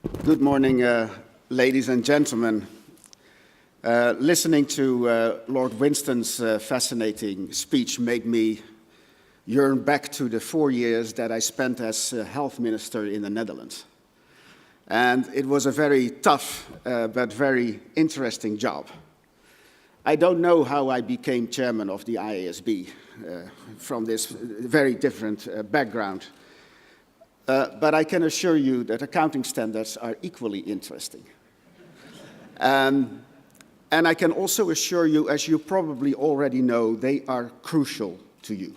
Good morning, ladies and gentlemen. Listening to Lord Winston's fascinating speech made me yearn back to the 4 years that I spent as health minister in the Netherlands. And it was a very tough but very interesting job. I don't know how I became chairman of the IASB from this very different background. But I can assure you that accounting standards are equally interesting. And I can also assure you, as you probably already know, they are crucial to you.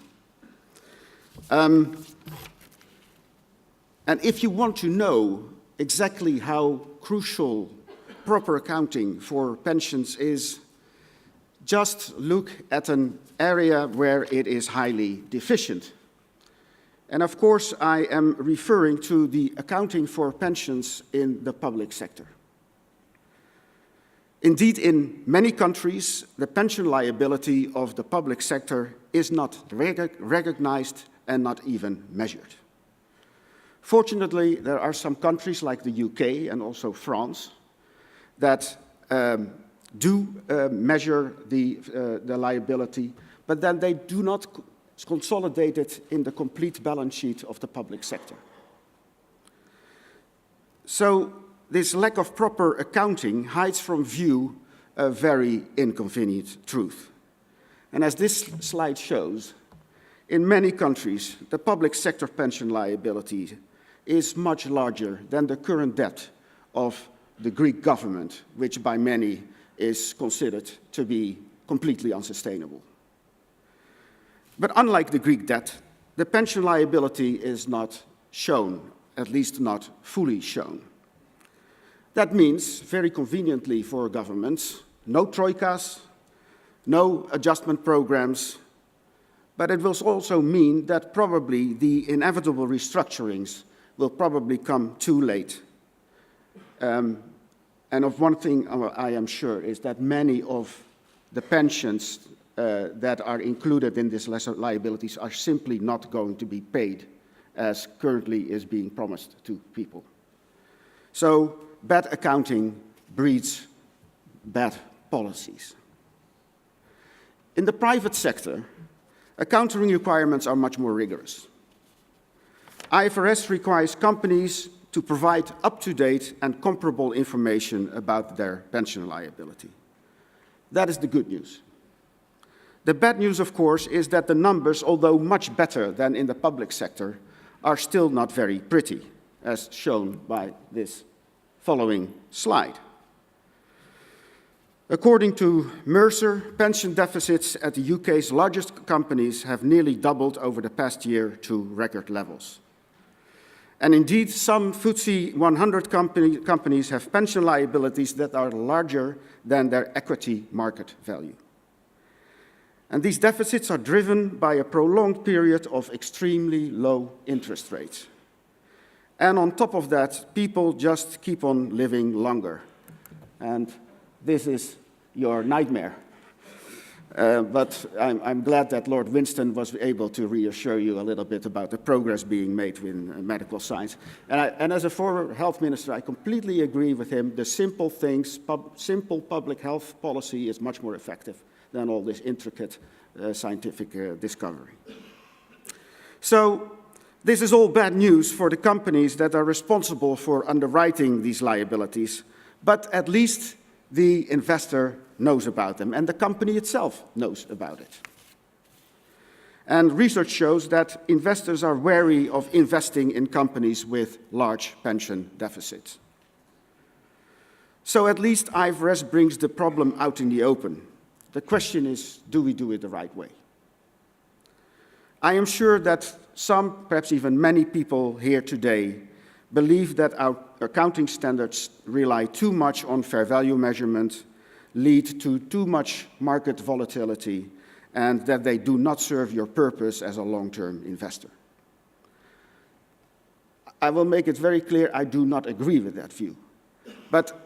And if you want to know exactly how crucial proper accounting for pensions is, just look at an area where it is highly deficient. And of course, I am referring to the accounting for pensions in the public sector. Indeed, in many countries, the pension liability of the public sector is not recognized and not even measured. Fortunately, there are some countries like the UK and also France that do measure the liability, but then they do not consolidate it in the complete balance sheet of the public sector. So this lack of proper accounting hides from view a very inconvenient truth. And as this slide shows, in many countries, the public sector pension liability is much larger than the current debt of the Greek government, which by many is considered to be completely unsustainable. But unlike the Greek debt, the pension liability is not shown, at least not fully shown. That means, very conveniently for governments, no troikas, no adjustment programs, but it will also mean that probably the inevitable restructurings will probably come too late. And of one thing I am sure is that many of the pensions that are included in these lesser liabilities are simply not going to be paid as currently is being promised to people. So bad accounting breeds bad policies. In the private sector, accounting requirements are much more rigorous. IFRS requires companies to provide up-to-date and comparable information about their pension liability. That is the good news. The bad news, of course, is that the numbers, although much better than in the public sector, are still not very pretty, as shown by this following slide. According to Mercer, pension deficits at the UK's largest companies have nearly doubled over the past year to record levels. And indeed, some FTSE 100 companies have pension liabilities that are larger than their equity market value. And these deficits are driven by a prolonged period of extremely low interest rates. And on top of that, people just keep on living longer. And this is your nightmare. But I'm glad that Lord Winston was able to reassure you a little bit about the progress being made in medical science. And as a former health minister, I completely agree with him. The simple things, simple public health policy is much more effective than all this intricate scientific discovery. So this is all bad news for the companies that are responsible for underwriting these liabilities, but at least the investor knows about them, and the company itself knows about it. And research shows that investors are wary of investing in companies with large pension deficits. So at least IFRS brings the problem out in the open. The question is, do we do it the right way? I am sure that some, perhaps even many people here today, believe that our accounting standards rely too much on fair value measurement, lead to too much market volatility, and that they do not serve your purpose as a long-term investor. I will make it very clear I do not agree with that view. But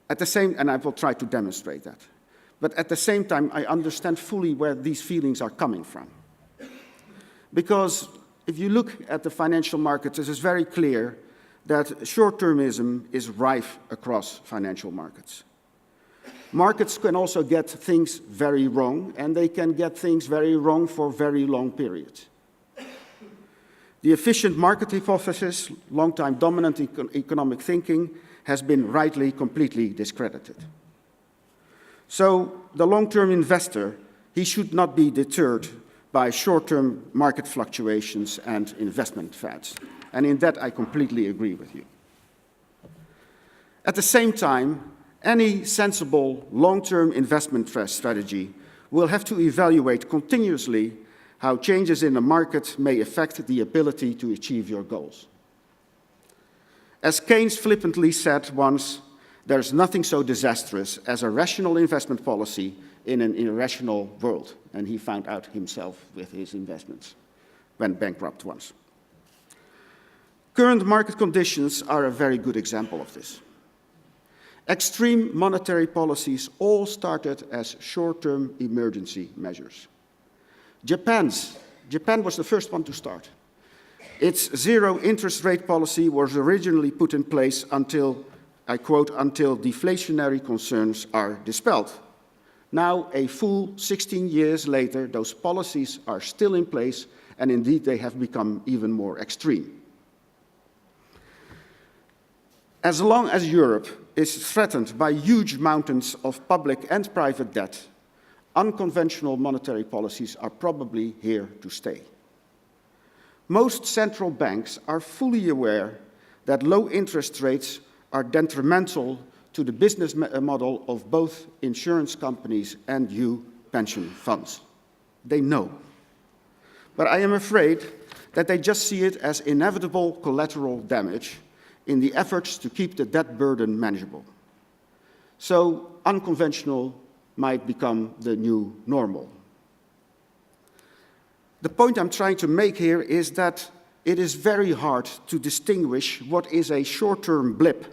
at the same, and I will try to demonstrate that. But at the same time, I understand fully where these feelings are coming from. Because if you look at the financial markets, it is very clear that short-termism is rife across financial markets. Markets can also get things very wrong, and they can get things very wrong for very long periods. The efficient market hypothesis, long-time dominant economic thinking, has been rightly completely discredited. So the long-term investor, he should not be deterred by short-term market fluctuations and investment fads. And in that, I completely agree with you. At the same time, any sensible long-term investment strategy will have to evaluate continuously how changes in the market may affect the ability to achieve your goals. As Keynes flippantly said once, there's nothing so disastrous as a rational investment policy in an irrational world. And he found out himself with his investments, went bankrupt once. Current market conditions are a very good example of this. Extreme monetary policies all started as short-term emergency measures. Japan was the first one to start. Its zero interest rate policy was originally put in place until, I quote, until deflationary concerns are dispelled. Now, a full 16 years later, those policies are still in place, and indeed they have become even more extreme. As long as Europe is threatened by huge mountains of public and private debt, unconventional monetary policies are probably here to stay. Most central banks are fully aware that low interest rates are detrimental to the business model of both insurance companies and you pension funds. They know. But I am afraid that they just see it as inevitable collateral damage in the efforts to keep the debt burden manageable. So unconventional might become the new normal. The point I'm trying to make here is that it is very hard to distinguish what is a short-term blip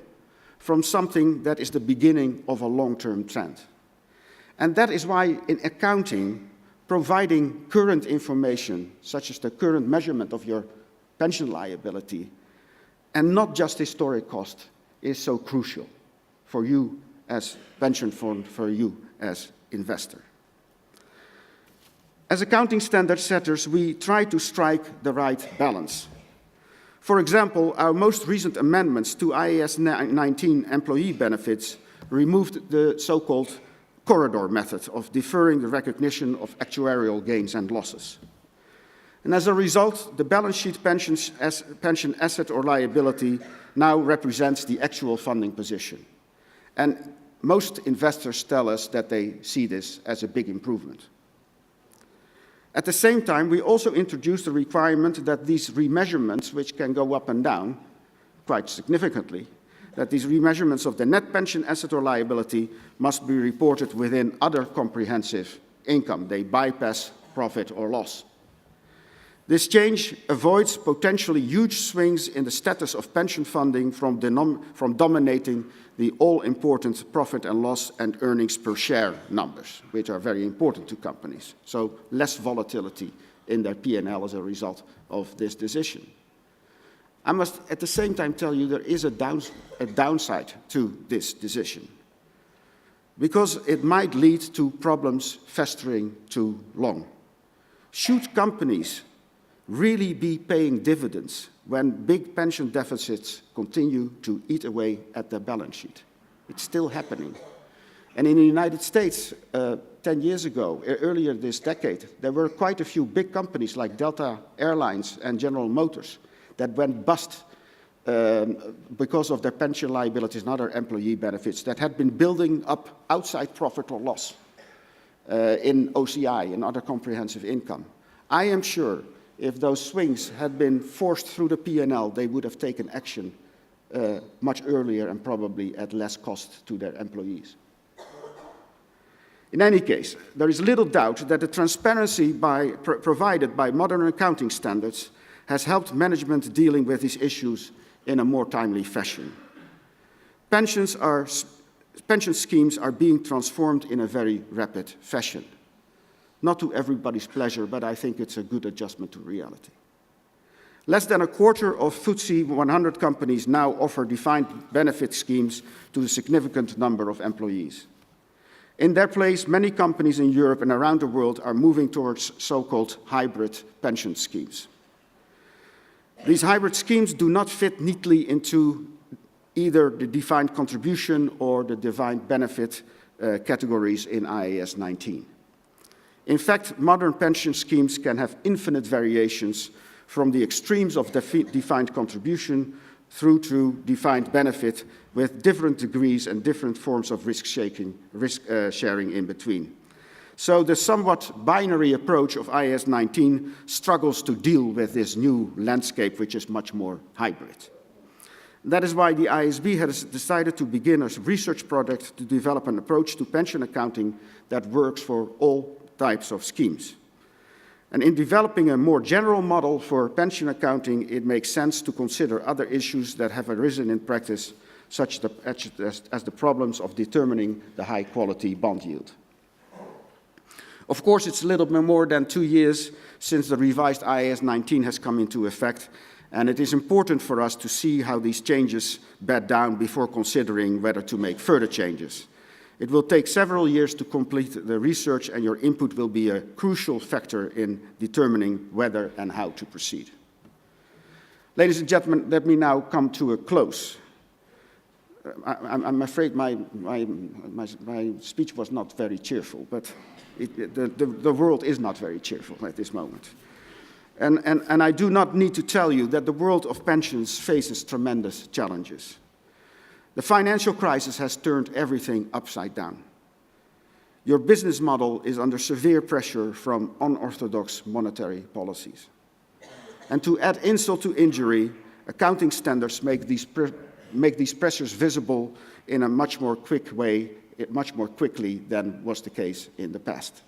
from something that is the beginning of a long-term trend. And that is why in accounting, providing current information, such as the current measurement of your pension liability, and not just historic cost, is so crucial for you as pension fund, for you as investor. As accounting standard setters, we try to strike the right balance. For example, our most recent amendments to IAS 19 employee benefits removed the so-called corridor method of deferring the recognition of actuarial gains and losses. And as a result, the balance sheet pension asset or liability now represents the actual funding position. And most investors tell us that they see this as a big improvement. At the same time, we also introduced a requirement that these remeasurements, which can go up and down quite significantly, that these remeasurements of the net pension asset or liability must be reported within other comprehensive income. They bypass profit or loss. This change avoids potentially huge swings in the status of pension funding from dominating the all-important profit and loss and earnings per share numbers, which are very important to companies. So less volatility in their P&L as a result of this decision. I must at the same time tell you there is a downside to this decision, because it might lead to problems festering too long. Should companies really be paying dividends when big pension deficits continue to eat away at their balance sheet? It's still happening. And in the United States, 10 years ago, earlier this decade, there were quite a few big companies like Delta Airlines and General Motors that went bust because of their pension liabilities and other employee benefits that had been building up outside profit or loss in OCI and other comprehensive income. I am sure if those swings had been forced through the P&L, they would have taken action much earlier and probably at less cost to their employees. In any case, there is little doubt that the transparency provided by modern accounting standards has helped management dealing with these issues in a more timely fashion. Pension schemes are being transformed in a very rapid fashion. Not to everybody's pleasure, but I think it's a good adjustment to reality. Less than a quarter of FTSE 100 companies now offer defined benefit schemes to a significant number of employees. In their place, many companies in Europe and around the world are moving towards so-called hybrid pension schemes. These hybrid schemes do not fit neatly into either the defined contribution or the defined benefit categories in IAS 19. In fact, modern pension schemes can have infinite variations from the extremes of defined contribution through to defined benefit with different degrees and different forms of risk sharing in between. So the somewhat binary approach of IAS 19 struggles to deal with this new landscape, which is much more hybrid. That is why the IASB has decided to begin a research project to develop an approach to pension accounting that works for all types of schemes. And in developing a more general model for pension accounting, it makes sense to consider other issues that have arisen in practice, such as the problems of determining the high-quality bond yield. Of course, it's a little bit more than 2 years since the revised IAS 19 has come into effect, and it is important for us to see how these changes bed down before considering whether to make further changes. It will take several years to complete the research, and your input will be a crucial factor in determining whether and how to proceed. Ladies and gentlemen, let me now come to a close. I'm afraid my speech was not very cheerful, but the world is not very cheerful at this moment. And I do not need to tell you that the world of pensions faces tremendous challenges. The financial crisis has turned everything upside down. Your business model is under severe pressure from unorthodox monetary policies. And to add insult to injury, accounting standards make these pressures visible in a much more quickly than was the case in the past.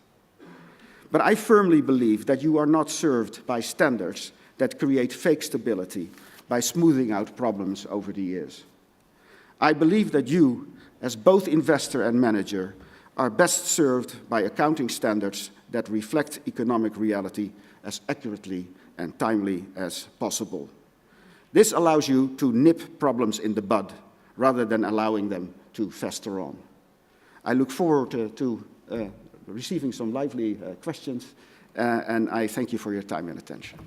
But I firmly believe that you are not served by standards that create fake stability by smoothing out problems over the years. I believe that you, as both investor and manager, are best served by accounting standards that reflect economic reality as accurately and timely as possible. This allows you to nip problems in the bud rather than allowing them to fester on. I look forward to receiving some lively questions, and I thank you for your time and attention.